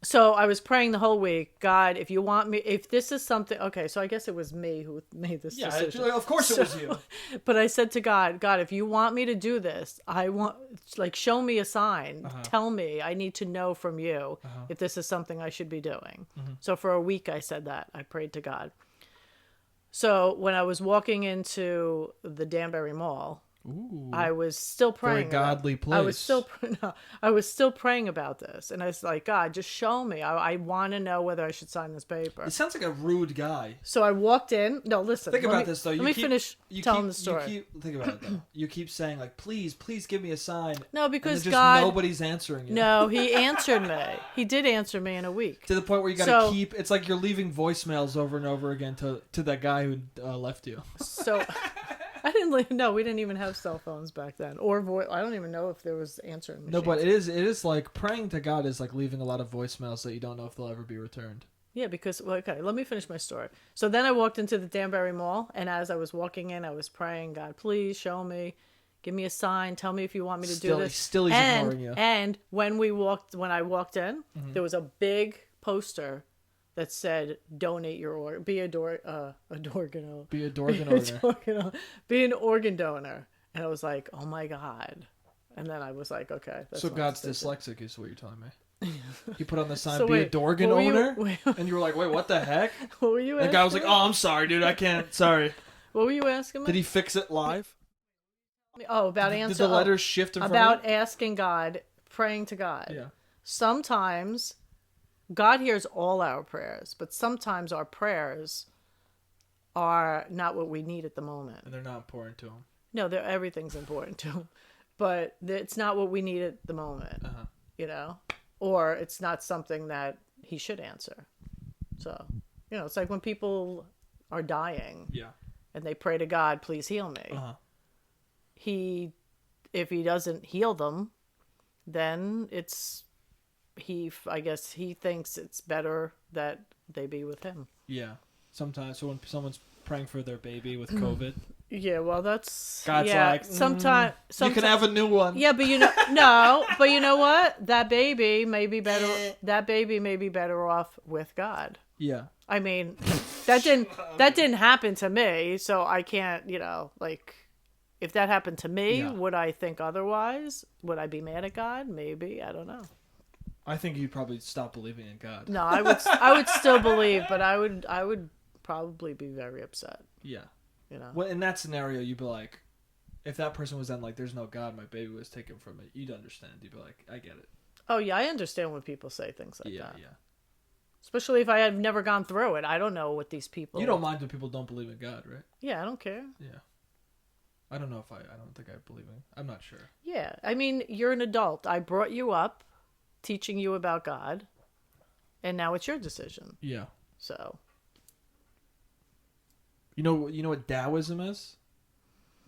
So I was praying the whole week, God, if you want me, if this is something, okay, so I guess it was me who made this decision. Yeah, of course it was you. But I said to God, if you want me to do this, I want, like, show me a sign. Tell me, I need to know from you if this is something I should be doing. So for a week I said that. I prayed to God. So when I was walking into the Danbury Mall, Ooh, I was still praying. Very godly place. I was still praying about this, and I was like, God, just show me. I want to know whether I should sign this paper. It sounds like a rude guy. So I walked in. No, listen. Think about this though. Let me finish telling the story. Think about it though. You keep saying like, please give me a sign. No, because just God, nobody's answering you. No, He answered me. He did answer me in a week. To the point where you got to keep. It's like you're leaving voicemails over and over again to that guy who left you. So. I didn't know. We didn't even have cell phones back then, or I don't even know if there was answering machines. No, but it is like praying to God is like leaving a lot of voicemails that you don't know if they'll ever be returned. Yeah, because okay, let me finish my story. So then I walked into the Danbury Mall, and as I was walking in, I was praying, God, please show me, give me a sign, tell me if you want me to do this. Still, he's ignoring you. And when I walked in, there was a big poster that said, "Donate your organ. Be an organ donor." And I was like, "Oh my God!" And then I was like, "Okay." So God's dyslexic is what you're telling me. He put on the sign, so "Be a Dorgan owner," and you were like, "Wait, what the heck?" What were you? The guy was like, "Oh, I'm sorry, dude. I can't. Sorry." What were you asking me? Did he fix it live? Oh, about answering. Did the letters shift in front about of you? asking God, praying to God. Yeah. Sometimes God hears all our prayers, but sometimes our prayers are not what we need at the moment. And they're not important to him. No, everything's important to him, but it's not what we need at the moment, you know? Or it's not something that he should answer. So, you know, it's like when people are dying and they pray to God, please heal me. If he doesn't heal them, then I guess he thinks it's better that they be with him. Yeah. Sometimes, so when someone's praying for their baby with COVID. Yeah, well, that's God's like, sometimes you can have a new one. Yeah, but you know what? That baby may be better. That baby may be better off with God. Yeah. I mean, that didn't happen to me, so I can't. You know, like, if that happened to me, would I think otherwise? Would I be mad at God? Maybe. I don't know. I think you'd probably stop believing in God. No, I would still believe, but I would probably be very upset. Yeah. You know. Well, in that scenario, you'd be like, if that person was then like, "There's no God, my baby was taken from me," you'd understand. You'd be like, "I get it." Oh yeah, I understand when people say things like that. Yeah. Especially if I have never gone through it, I don't know what these people. You don't mind when people don't believe in God, right? Yeah, I don't care. Yeah. I don't know if I don't think I believe in. I'm not sure. Yeah, I mean, you're an adult. I brought you up, teaching you about God, and now it's your decision. Yeah. So. You know what Taoism is?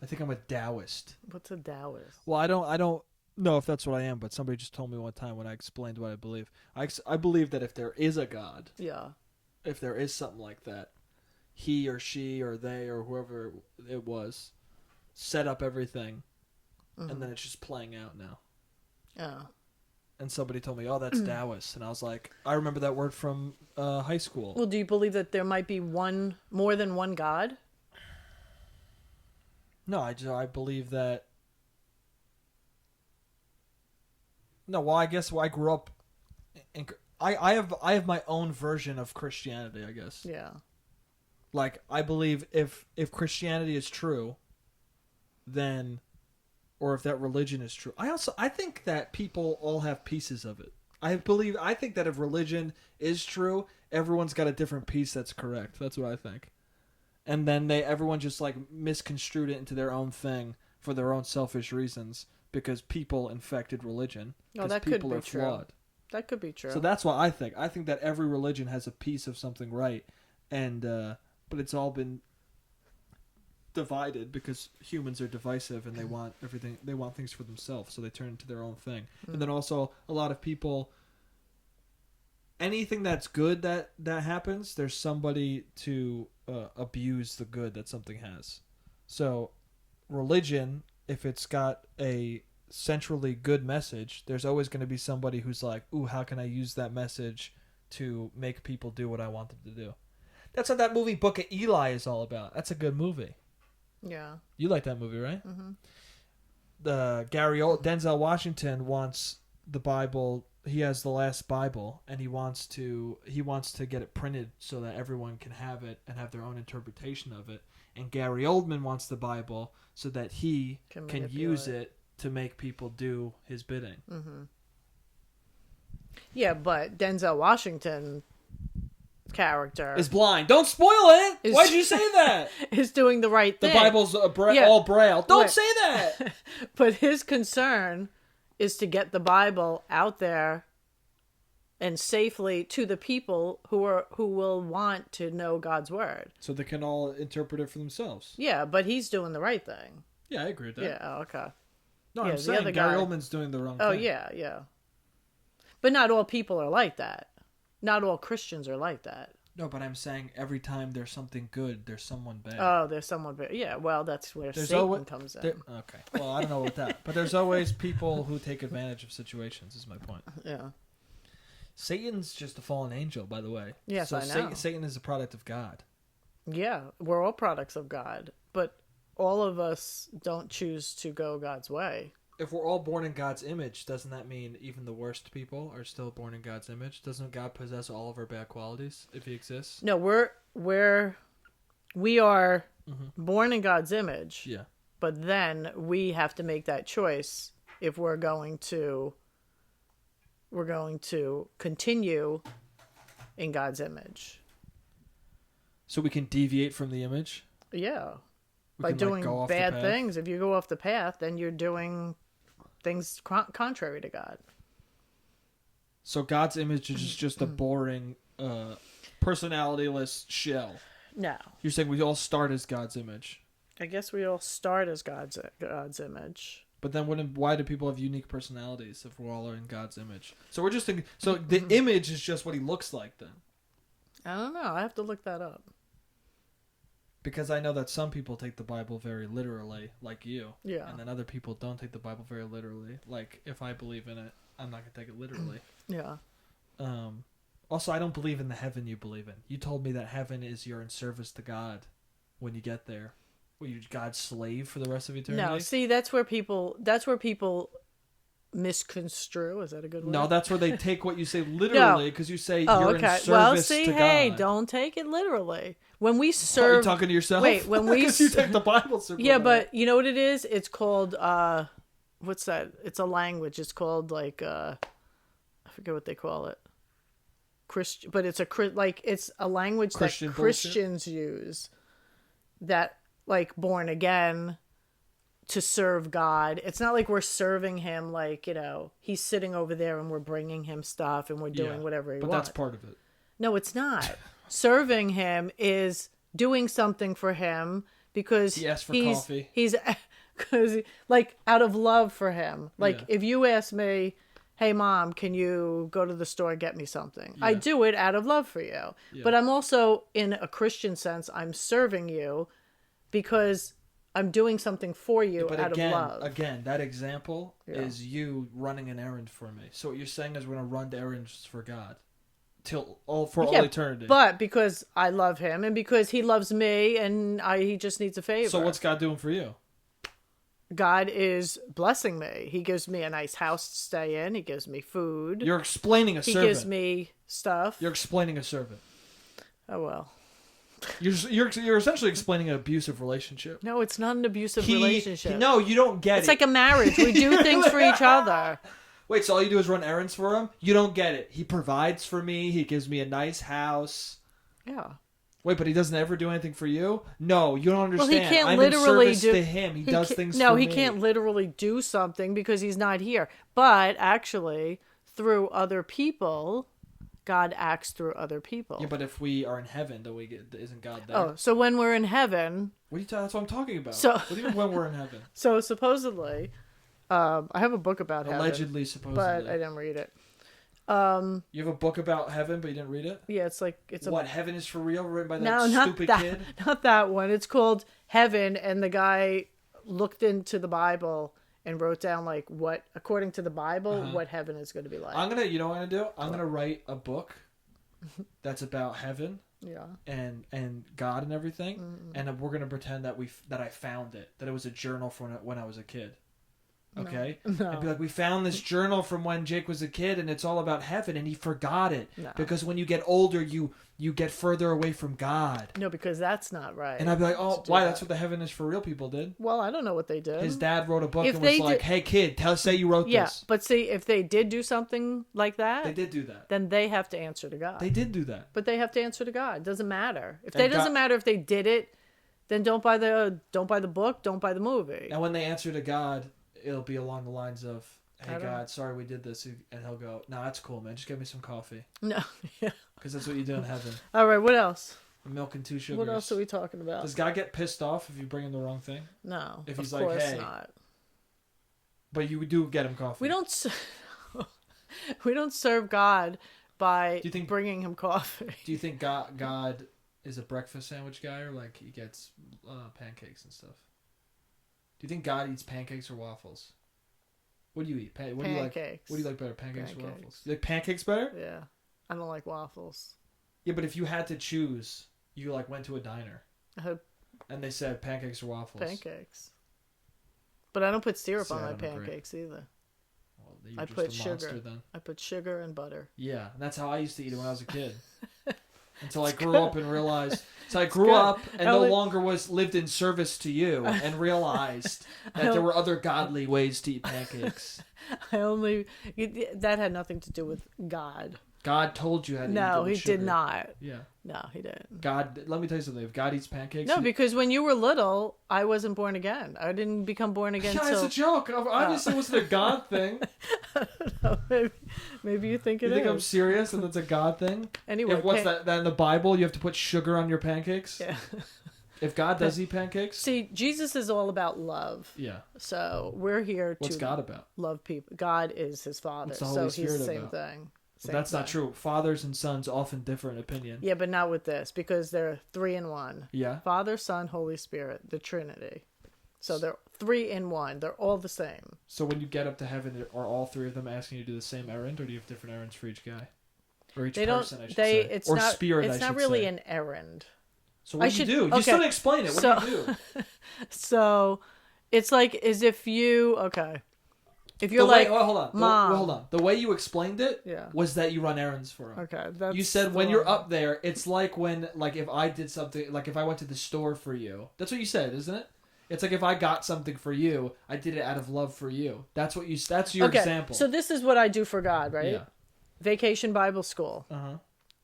I think I'm a Taoist. What's a Taoist? Well, I don't know if that's what I am, but somebody just told me one time when I explained what I believe. I believe that if there is a God, if there is something like that, he or she or they or whoever it was set up everything, and then it's just playing out now. Yeah. And somebody told me, "Oh, that's Taoist," and I was like, "I remember that word from high school." Well, do you believe that there might be more than one God? No, I believe that. No, well, I guess I grew up. I have my own version of Christianity, I guess. Yeah. Like, I believe if Christianity is true, then, or if that religion is true, I think that people all have pieces of it. I think that if religion is true, everyone's got a different piece that's correct. That's what I think. And then everyone just like misconstrued it into their own thing for their own selfish reasons because people infected religion. Oh, that could be true. Flawed. That could be true. So that's what I think. I think that every religion has a piece of something right, and but it's all been divided because humans are divisive and they want everything. They want things for themselves, so they turn into their own thing. Mm. And then also a lot of people. Anything that's good that happens, there's somebody to abuse the good that something has. So, religion, if it's got a centrally good message, there's always going to be somebody who's like, ooh, how can I use that message to make people do what I want them to do? That's what that movie Book of Eli is all about. That's a good movie. Yeah. You like that movie, right? Mm-hmm. Denzel Washington wants the Bible. He has the last Bible, and he wants to get it printed so that everyone can have it and have their own interpretation of it. And Gary Oldman wants the Bible so that he can use it to make people do his bidding. Mm-hmm. Yeah, but Denzel Washington character is blind. Don't spoil it. Why'd you say that? Is doing the right thing. The Bible's all braille. Don't say that. But his concern is to get the Bible out there and safely to the people who will want to know God's word. So they can all interpret it for themselves. Yeah, but he's doing the right thing. Yeah, I agree with that. Yeah, okay. No, I'm saying Gary Oldman's doing the wrong thing. Oh, yeah. But not all people are like that. Not all Christians are like that. No, but I'm saying every time there's something good, there's someone bad. Oh, there's someone bad. Yeah, well, that's where Satan comes in. Okay. Well, I don't know about that. But there's always people who take advantage of situations, is my point. Yeah. Satan's just a fallen angel, by the way. Yes, I know. Satan is a product of God. Yeah, we're all products of God. But all of us don't choose to go God's way. If we're all born in God's image, doesn't that mean even the worst people are still born in God's image? Doesn't God possess all of our bad qualities if he exists? No, we are born in God's image. Yeah. But then we have to make that choice if we're going to continue in God's image. So we can deviate from the image? Yeah. By doing bad things. If you go off the path, then you're doing things contrary to God. So God's image is just a boring, personality-less shell. No. You're saying we all start as God's image. I guess we all start as God's image. But then why do people have unique personalities if we're all in God's image? So we're just thinking, so the image is just what he looks like then. I don't know. I have to look that up. Because I know that some people take the Bible very literally, like you. Yeah. And then other people don't take the Bible very literally. Like, if I believe in it, I'm not going to take it literally. Yeah. Also, I don't believe in the heaven you believe in. You told me that heaven is you're in service to God when you get there. Well, you're God's slave for the rest of eternity? No, see, that's where people misconstrue. Is that a good word? No, that's where they take what you say literally, because you say you're in service to God. Hey, don't take it literally. When we serve... Are you talking to yourself? Wait, when we... Because you take the Bible super Yeah, but you know what it is? It's called... what's that? It's a language. It's called, like... I forget what they call it. But it's it's a language Christian that Christians use. That, like, born again... to serve God. It's not like we're serving him like, he's sitting over there and we're bringing him stuff and we're doing whatever he wants. But that's part of it. No, it's not. Serving him is doing something for him because he asked for coffee. He's because like out of love for him. Like if you ask me, "Hey mom, can you go to the store and get me something?" I do it out of love for you. Yeah. But I'm also in a Christian sense, I'm serving you because I'm doing something for you out of love. Again, that example is you running an errand for me. So what you're saying is we're going to run errands for God all eternity. But because I love him and because he loves me and he just needs a favor. So what's God doing for you? God is blessing me. He gives me a nice house to stay in. He gives me food. You're explaining a servant. He gives me stuff. You're explaining a servant. Oh, well. You're essentially explaining an abusive relationship. No, it's not an abusive relationship. No, you don't get it. It's like a marriage. We do things for each other. Wait, so all you do is run errands for him? You don't get it. He provides for me. He gives me a nice house. Yeah. Wait, but he doesn't ever do anything for you? No, you don't understand. Well, he can't I'm literally in service to him. He does things for me. No, he can't literally do something because he's not here. But actually, through other people, God acts through other people. Yeah, but if we are in heaven, then isn't God there? Oh, so when we're in heaven... That's what I'm talking about. So, what do you mean when we're in heaven? So supposedly, I have a book about heaven. Allegedly, supposedly. But I didn't read it. You have a book about heaven, but you didn't read it? Yeah, it's What, Heaven is for Real, written by that not stupid that, kid? Not that one. It's called Heaven, and the guy looked into the Bible and wrote down what, according to the Bible, what heaven is going to be like. You know what I'm gonna do? I'm gonna write a book that's about heaven. Yeah. And God and everything, and we're gonna pretend that I found it, that it was a journal from when I was a kid. Okay? No. And be like, we found this journal from when Jake was a kid, and it's all about heaven, and he forgot it. No. Because when you get older, you get further away from God. No, because that's not right. And I'd be like, oh, why? That's what the Heaven is for Real people did. Well, I don't know what they did. His dad wrote a book and was like, hey, kid, say you wrote this. Yeah, but see, if they did do something like that... They did do that. Then they have to answer to God. They did do that. But they have to answer to God. It doesn't matter. Doesn't matter if they did it, then don't buy the book, don't buy the movie. And when they answer to God... It'll be along the lines of, hey, God, sorry we did this. And he'll go, no, that's cool, man. Just get me some coffee. No. Yeah. Because that's what you do in heaven. All right, what else? Milk and 2 sugars. What else are we talking about? Does God get pissed off if you bring him the wrong thing? No, if he's of like, course hey, not. But you do get him coffee. We don't serve God by bringing him coffee. Do you think God is a breakfast sandwich guy, or he gets pancakes and stuff? Do you think God eats pancakes or waffles? What do you eat? What pancakes. What do you like better, pancakes or waffles? You like pancakes better? Yeah. I don't like waffles. Yeah, but if you had to choose, you went to a diner. And they said pancakes or waffles. Pancakes. But I don't put syrup on my pancakes either. Well, I put sugar. Then. I put sugar and butter. Yeah, and that's how I used to eat it when I was a kid. Until I grew up and realized. So I grew up and no longer lived in service to you and realized that there were other godly ways to eat pancakes. That had nothing to do with God. God told you how to eat No, he did not. Yeah. No, he didn't. God, let me tell you something. If God eats pancakes... No, because when you were little, I wasn't born again. I didn't become born again till... It's a joke. Obviously, it wasn't a God thing. I don't know. Maybe you think it is. You think I'm serious and it's a God thing? Anyway. What's that in the Bible? You have to put sugar on your pancakes? Yeah. If God does eat pancakes? See, Jesus is all about love. Yeah. So we're here to... What's God about? Love people. God is his father. What's the Holy Spirit he's the same about? thing. But that's not true. Fathers and sons often differ in opinion. Yeah, but not with this, because they're 3 in 1. Yeah. Father, Son, Holy Spirit, the Trinity. So they're 3 in 1. They're all the same. So when you get up to heaven, are all 3 of them asking you to do the same errand, or do you have different errands for each guy? Or each person, I should say. It's or not, spirit, it's I should not really say. an errand. So what do you do? You still didn't explain it. What do you do? So it's like as if you... Okay. If you're hold on. Mom. Hold on. The way you explained it was that you run errands for him. Okay. You said when you're up there, it's like when, if I did something, if I went to the store for you. That's what you said, isn't it? It's like if I got something for you, I did it out of love for you. That's your example. So this is what I do for God, right? Yeah. Vacation Bible School. Uh-huh.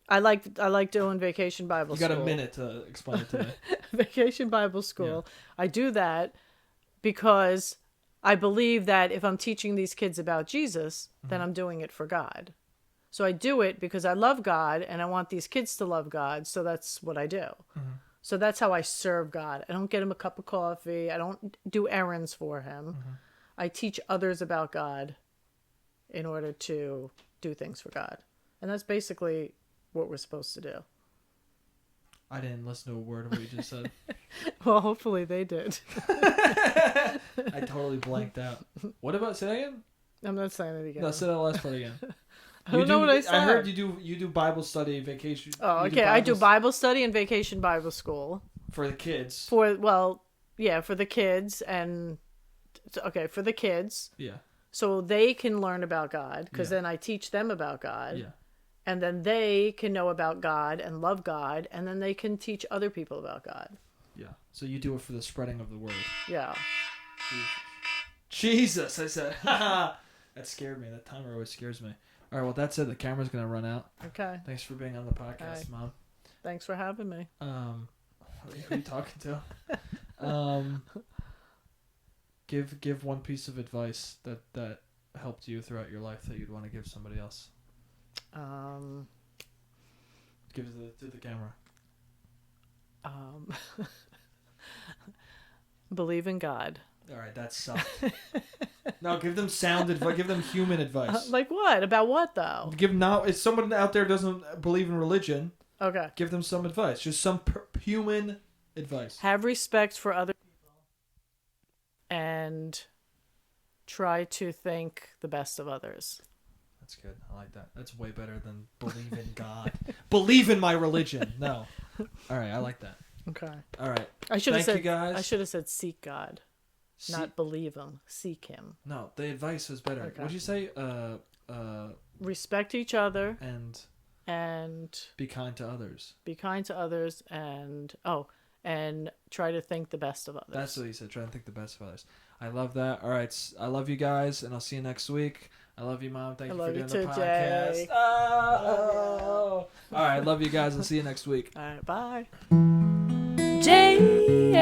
I like doing Vacation Bible School. You got a minute to explain it today. Vacation Bible School. Yeah. I do that because I believe that if I'm teaching these kids about Jesus, then I'm doing it for God. So I do it because I love God and I want these kids to love God. So that's what I do. Mm-hmm. So that's how I serve God. I don't get him a cup of coffee. I don't do errands for him. Mm-hmm. I teach others about God in order to do things for God. And that's basically what we're supposed to do. I didn't listen to a word of what you just said. Well, hopefully they did. I totally blanked out. What about, say that again? I'm not saying it again. No, say that last part again. I don't know what I said. I heard you do Bible study, vacation. Oh, okay. I do Bible study and Vacation Bible School. For the kids. For the kids and... Okay, for the kids. Yeah. So they can learn about God, because then I teach them about God. Yeah. And then they can know about God and love God, and then they can teach other people about God. Yeah. So you do it for the spreading of the word. Yeah. Jesus, I said. That scared me. That timer always scares me. All right, well, that's it. The camera's going to run out. Okay. Thanks for being on the podcast, Mom. Thanks for having me. Who are you talking to? Give one piece of advice that helped you throughout your life that you'd want to give somebody else. Give it to the camera. Believe in God. All right, that sucked. No, give them sound advice. Give them human advice. Like what? About what though? If someone out there doesn't believe in religion, okay, give them some advice. Just some human advice. Have respect for other people and try to think the best of others. That's good. I like that. That's way better than believe in God. Believe in my religion. No. All right, I like that. Okay. All right. Thank you guys. I should have said seek God. Not believe him. Seek him. No, the advice is better. Okay. What'd you say? Respect each other. And be kind to others. Be kind to others and try to think the best of others. That's what he said. Try to think the best of others. I love that. All right. I love you guys, and I'll see you next week. I love you, Mom. Thank you for doing the podcast. Jay. Oh! All right. Love you guys. I'll see you next week. All right. Bye. Jay.